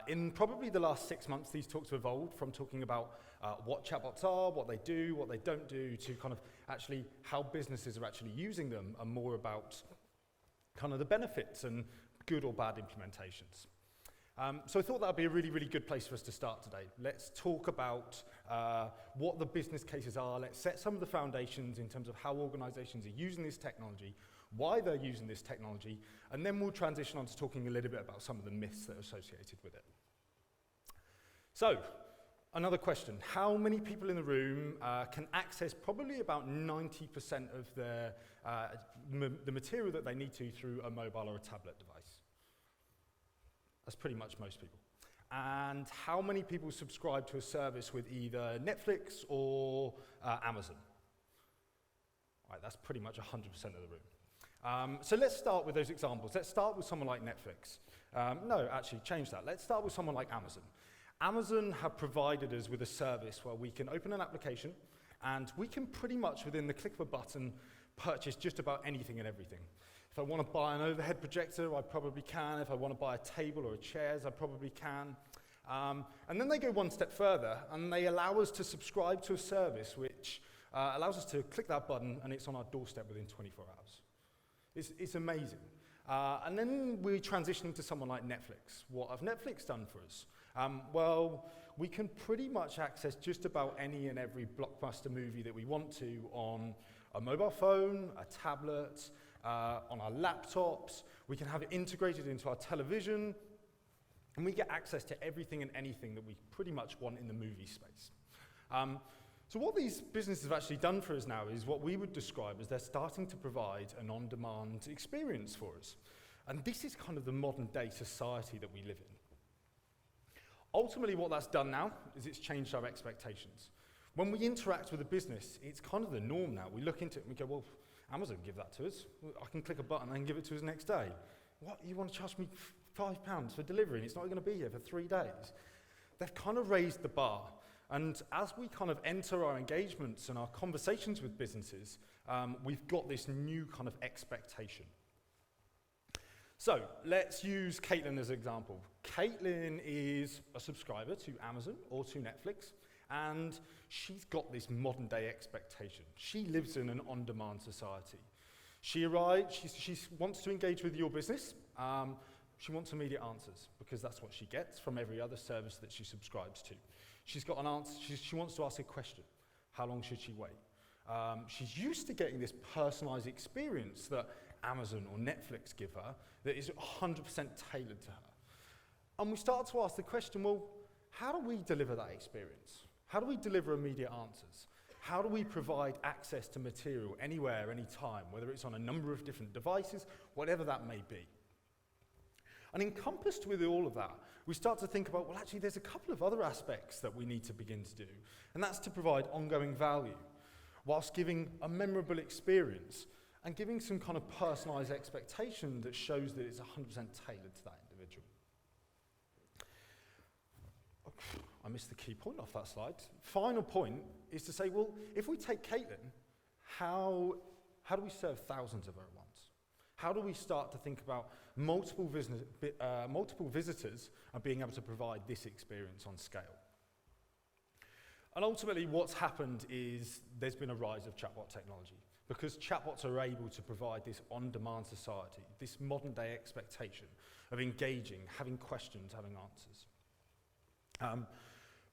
In probably the last 6 months, these talks have evolved from talking about what chatbots are, what they do, what they don't do, to kind of actually how businesses are actually using them, and more about kind of the benefits and good or bad implementations. So I thought that would be a really, really good place for us to start today. Let's talk about what the business cases are. Let's set some of the foundations in terms of how organizations are using this technology, why they're using this technology, and then we'll transition on to talking a little bit about some of the myths that are associated with it. So, another question. How many people in the room can access probably about 90% of their, the material that they need to through a mobile or a tablet device? That's pretty much most people. And how many people subscribe to a service with either Netflix or Amazon? All right, that's pretty much 100% of the room. So let's start with those examples. Let's start with someone like Netflix. No, actually, change that. Let's start with someone like Amazon. Amazon have provided us with a service where we can open an application and we can pretty much, within the click of a button, purchase just about anything and everything. If I want to buy an overhead projector, I probably can. If I want to buy a table or a chairs, I probably can. And then they go one step further, and they allow us to subscribe to a service which allows us to click that button, and it's on our doorstep within 24 hours. It's amazing. And then we transition to someone like Netflix. What have Netflix done for us? Well, we can pretty much access just about any and every blockbuster movie that we want to on a mobile phone, a tablet, on our laptops. We can have it integrated into our television, and we get access to everything and anything that we pretty much want in the movie space. So what these businesses have actually done for us now is what we would describe as they're starting to provide an on-demand experience for us. And this is kind of the modern day society that we live in. Ultimately, what that's done now is it's changed our expectations. When we interact with a business, it's kind of the norm now. We look into it and we go, well, Amazon give that to us. I can click a button and give it to us next day. What, you want to charge me £5 for delivery and it's not going to be here for 3 days? They've kind of raised the bar. And as we kind of enter our engagements and our conversations with businesses, we've got this new kind of expectation. So let's use Kaitlyn as an example. Kaitlyn is a subscriber to Amazon or to Netflix, and she's got this modern day expectation. She lives in an on-demand society. She arrives, she wants to engage with your business. She wants immediate answers because that's what she gets from every other service that she subscribes to. She's got an answer, she wants to ask a question. How long should she wait? She's used to getting this personalized experience that Amazon or Netflix give her that is 100% tailored to her. And we start to ask the question, well, how do we deliver that experience? How do we deliver immediate answers? How do we provide access to material anywhere, anytime, whether it's on a number of different devices, whatever that may be? And encompassed with all of that, we start to think about, well, actually, there's a couple of other aspects that we need to begin to do, and that's to provide ongoing value, whilst giving a memorable experience and giving some kind of personalized expectation that shows that it's 100% tailored to that individual. I missed the key point off that slide. Final point is to say, well, if we take Kaitlyn, how do we serve thousands of her at once? How do we start to think about multiple visitors and being able to provide this experience on scale? And ultimately, what's happened is there's been a rise of chatbot technology because chatbots are able to provide this on-demand society, this modern-day expectation of engaging, having questions, having answers.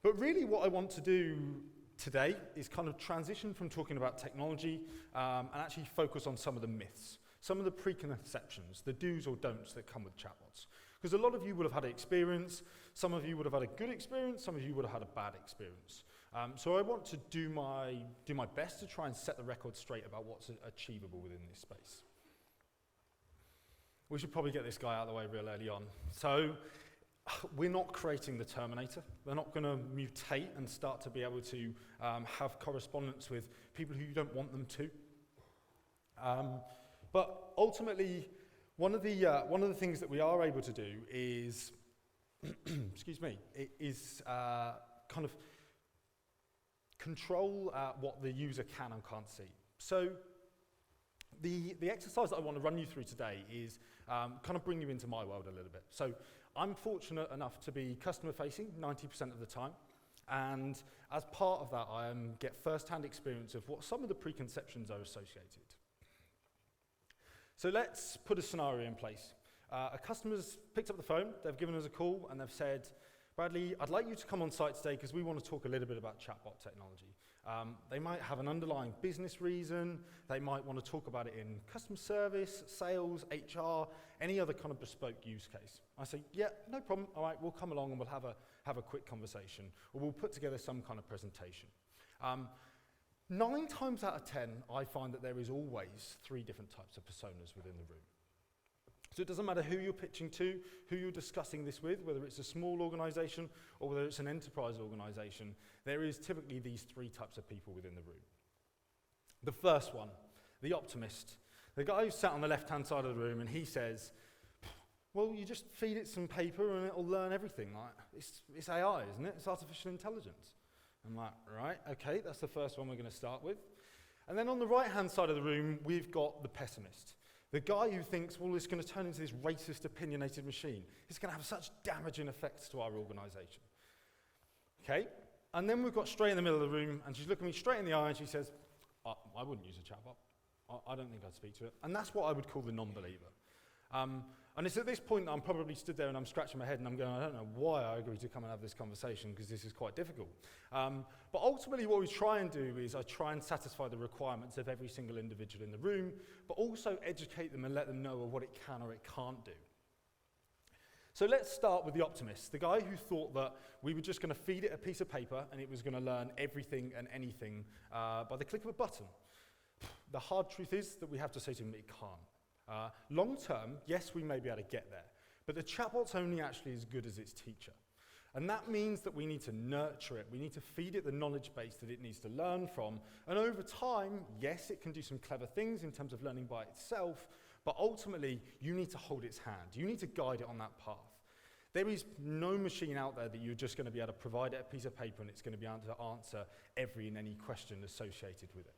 But really what I want to do today is kind of transition from talking about technology and actually focus on some of the myths, some of the preconceptions, the do's or don'ts that come with chatbots. Because a lot of you would have had an experience, some of you would have had a good experience, some of you would have had a bad experience. So I want to do my best to try and set the record straight about what's achievable within this space. We should probably get this guy out of the way real early on. So we're not creating the Terminator. We're not going to mutate and start to be able to have correspondence with people who you don't want them to. But ultimately, one of the things that we are able to do is, excuse me, is kind of control what the user can and can't see. So the exercise that I want to run you through today is kind of bring you into my world a little bit. So I'm fortunate enough to be customer-facing 90% of the time, and as part of that, I get first-hand experience of what some of the preconceptions are associated. So let's put a scenario in place. A customer's picked up the phone, they've given us a call, and they've said, Bradley, I'd like you to come on site today because we want to talk a little bit about chatbot technology. They might have an underlying business reason, they might want to talk about it in customer service, sales, HR, any other kind of bespoke use case. I say, yeah, no problem, all right, we'll come along and we'll have a quick conversation, or we'll put together some kind of presentation. 9 times out of 10, I find that there is always 3 different types of personas within the room. So it doesn't matter who you're pitching to, who you're discussing this with, whether it's a small organization or whether it's an enterprise organization, there is typically these 3 types of people within the room. The first one, the optimist. The guy who's sat on the left-hand side of the room and he says, well, you just feed it some paper and it'll learn everything. Like, it's AI, isn't it? It's artificial intelligence. I'm like, right, okay, that's the first one we're going to start with. And then on the right-hand side of the room, we've got the pessimist. The guy who thinks, well, it's going to turn into this racist, opinionated machine. It's going to have such damaging effects to our organization. Okay? And then we've got straight in the middle of the room, and she's looking me straight in the eye, and she says, I wouldn't use a chatbot. I don't think I'd speak to it. And that's what I would call the non-believer. And it's at this point that I'm probably stood there and I'm scratching my head and I'm going, I don't know why I agreed to come and have this conversation because this is quite difficult. But ultimately what we try and do is I try and satisfy the requirements of every single individual in the room, but also educate them and let them know what it can or it can't do. So let's start with the optimist, the guy who thought that we were just going to feed it a piece of paper and it was going to learn everything and anything by the click of a button. The hard truth is that we have to say to him it can't. Long term, yes, we may be able to get there, but the chatbot's only actually as good as its teacher. And that means that we need to nurture it. We need to feed it the knowledge base that it needs to learn from. And over time, yes, it can do some clever things in terms of learning by itself, but ultimately, you need to hold its hand. You need to guide it on that path. There is no machine out there that you're just going to be able to provide it a piece of paper and it's going to be able to answer every and any question associated with it.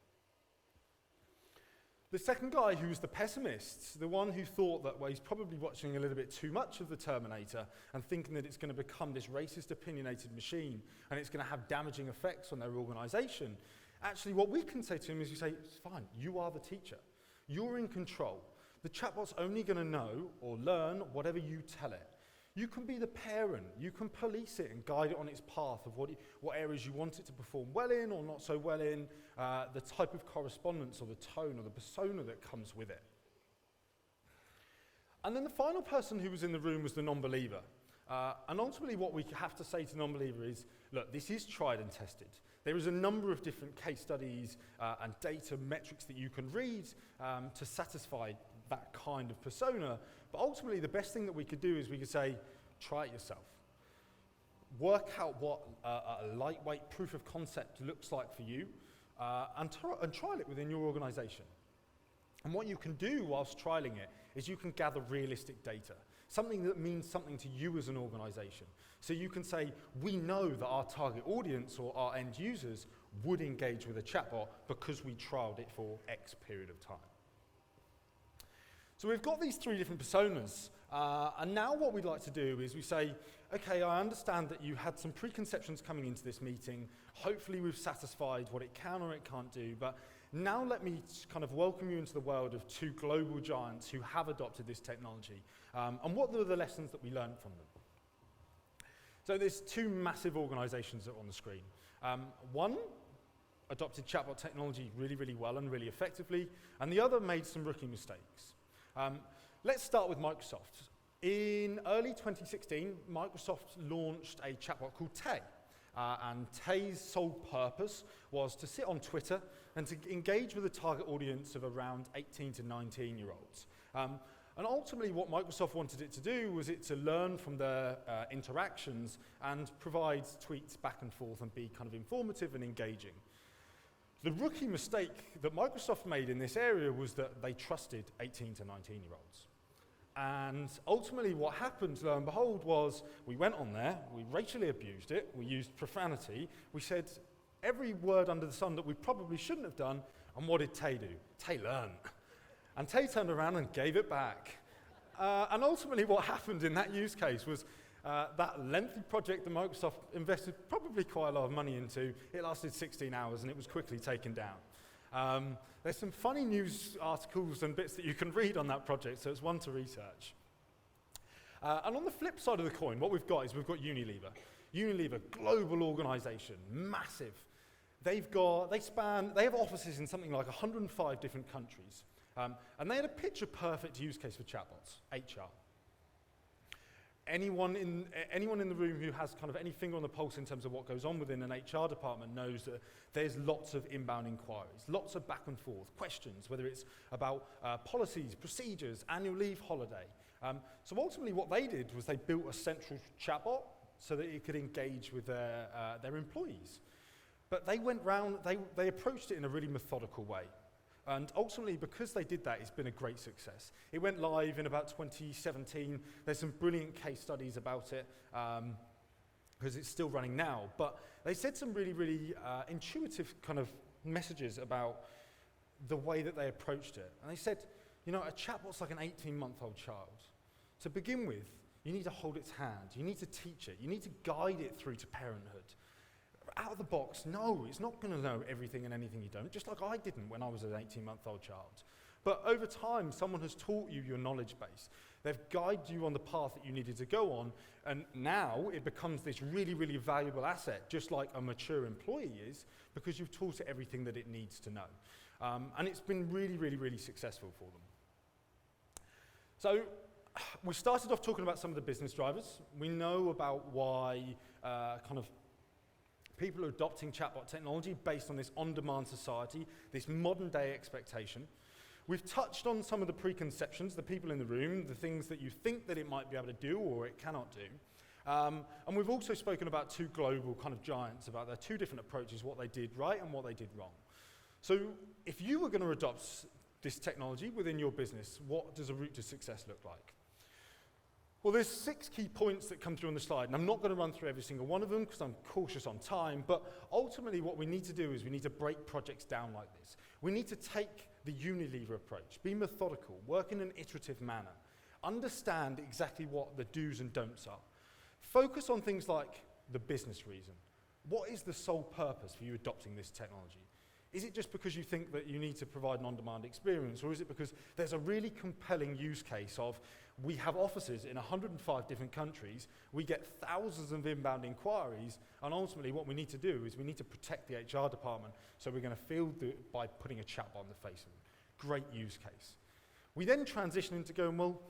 The second guy, who was the pessimist, the one who thought that, well, he's probably watching a little bit too much of the Terminator and thinking that it's going to become this racist, opinionated machine and it's going to have damaging effects on their organization. Actually, what we can say to him is we say, it's fine, you are the teacher. You're in control. The chatbot's only going to know or learn whatever you tell it. You can be the parent. You can police it and guide it on its path of what areas you want it to perform well in or not so well in, the type of correspondence or the tone or the persona that comes with it. And then the final person who was in the room was the non-believer. And ultimately what we have to say to non-believer is, look, this is tried and tested. There is a number of different case studies and data metrics that you can read to satisfy that kind of persona. But ultimately, the best thing that we could do is we could say, try it yourself. Work out what a lightweight proof of concept looks like for you, and trial it within your organization. And what you can do whilst trialing it is you can gather realistic data, something that means something to you as an organization. So you can say, we know that our target audience or our end users would engage with a chatbot because we trialed it for X period of time. So we've got these 3 different personas, and now what we'd like to do is we say, okay, I understand that you had some preconceptions coming into this meeting. Hopefully we've satisfied what it can or it can't do, but now let me kind of welcome you into the world of 2 global giants who have adopted this technology, and what are the lessons that we learned from them. So there's 2 massive organizations that are on the screen. One adopted chatbot technology really, really well and really effectively, and the other made some rookie mistakes. Let's start with Microsoft. In early 2016, Microsoft launched a chatbot called Tay. And Tay's sole purpose was to sit on Twitter and to engage with a target audience of around 18 to 19-year-olds. And ultimately what Microsoft wanted it to do was it to learn from their interactions and provide tweets back and forth and be kind of informative and engaging. The rookie mistake that Microsoft made in this area was that they trusted 18 to 19-year-olds. And ultimately what happened, lo and behold, was we went on there, we racially abused it, we used profanity, we said every word under the sun that we probably shouldn't have done, and what did Tay do? Tay learned. And Tay turned around and gave it back. And ultimately what happened in that use case was that lengthy project that Microsoft invested probably quite a lot of money into, it lasted 16 hours and it was quickly taken down. There's some funny news articles and bits that you can read on that project, so it's one to research. And on the flip side of the coin, what we've got is we've got Unilever. Unilever, global organization, massive. They have offices in something like 105 different countries. And they had a picture-perfect use case for chatbots, HR. Anyone in the room who has kind of any finger on the pulse in terms of what goes on within an HR department knows that there's lots of inbound inquiries, lots of back and forth, questions, whether it's about policies, procedures, annual leave holiday. So ultimately what they did was they built a central chatbot so that it could engage with their employees. But they went round, they approached it in a really methodical way. And ultimately, because they did that, it's been a great success. It went live in about 2017. There's some brilliant case studies about it, because it's still running now. But they said some really, really intuitive kind of messages about the way that they approached it. And they said, you know, a chatbot's like an 18-month-old child. To begin with, you need to hold its hand. You need to teach it. You need to guide it through to parenthood. Out of the box, no, it's not going to know everything and anything you don't, just like I didn't when I was an 18-month-old child. But over time, someone has taught you your knowledge base. They've guided you on the path that you needed to go on, and now it becomes this really, really valuable asset, just like a mature employee is, because you've taught it everything that it needs to know. And it's been really, really, really successful for them. So we started off talking about some of the business drivers. We know about why kind of people are adopting chatbot technology based on this on-demand society, this modern-day expectation. We've touched on some of the preconceptions, the people in the room, the things that you think that it might be able to do or it cannot do. And we've also spoken about two global kind of giants, about their two different approaches, what they did right and what they did wrong. So if you were going to adopt this technology within your business, what does a route to success look like? Well, there's 6 key points that come through on the slide, and I'm not going to run through every single one of them because I'm cautious on time, but ultimately what we need to do is we need to break projects down like this. We need to take the Unilever approach, be methodical, work in an iterative manner, understand exactly what the do's and don'ts are. Focus on things like the business reason. What is the sole purpose for you adopting this technology? Is it just because you think that you need to provide an on-demand experience, or is it because there's a really compelling use case of we have offices in 105 different countries, we get thousands of inbound inquiries, and ultimately what we need to do is we need to protect the HR department, so we're going to field it by putting a chatbot on the face of it. Great use case. We then transition into going, well,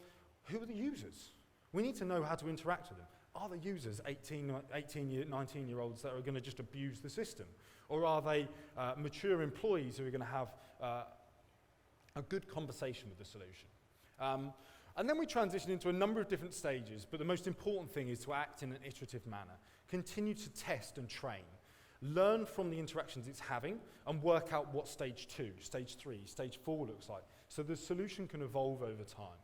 who are the users? We need to know how to interact with them. Are the users 19-year-olds that are going to just abuse the system? Or are they mature employees who are going to have a good conversation with the solution? And then we transition into a number of different stages, but the most important thing is to act in an iterative manner. Continue to test and train. Learn from the interactions it's having and work out what stage 2, stage 3, stage 4 looks like, so the solution can evolve over time.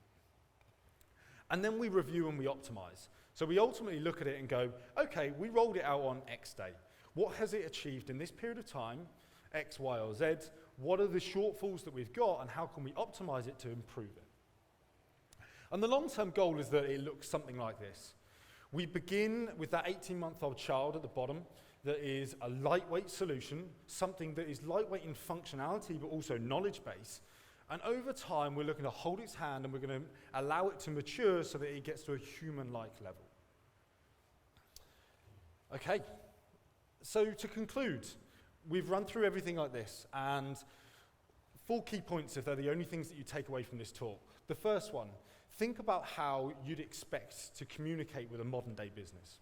And then we review and we optimize. So we ultimately look at it and go, okay, we rolled it out on X day. What has it achieved in this period of time, X, Y, or Z? What are the shortfalls that we've got, and how can we optimize it to improve it? And the long-term goal is that it looks something like this. We begin with that 18-month-old child at the bottom that is a lightweight solution, something that is lightweight in functionality but also knowledge base. And over time, we're looking to hold its hand and we're going to allow it to mature so that it gets to a human-like level. Okay, so to conclude, we've run through everything like this, and 4 key points if they're the only things that you take away from this talk. The first one, think about how you'd expect to communicate with a modern-day business.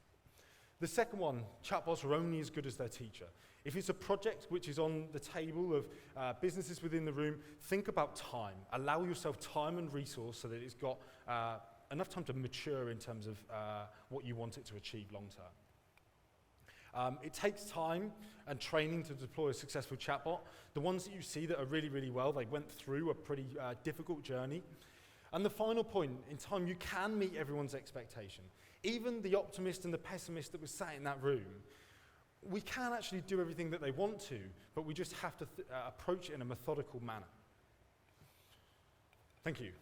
The second one, chatbots are only as good as their teacher. If it's a project which is on the table of businesses within the room, think about time. Allow yourself time and resource so that it's got enough time to mature in terms of what you want it to achieve long term. It takes time and training to deploy a successful chatbot. The ones that you see that are really, really well, they went through a pretty difficult journey. And the final point, in time, you can meet everyone's expectation. Even the optimist and the pessimist that was sat in that room, we can actually do everything that they want to, but we just have to approach it in a methodical manner. Thank you.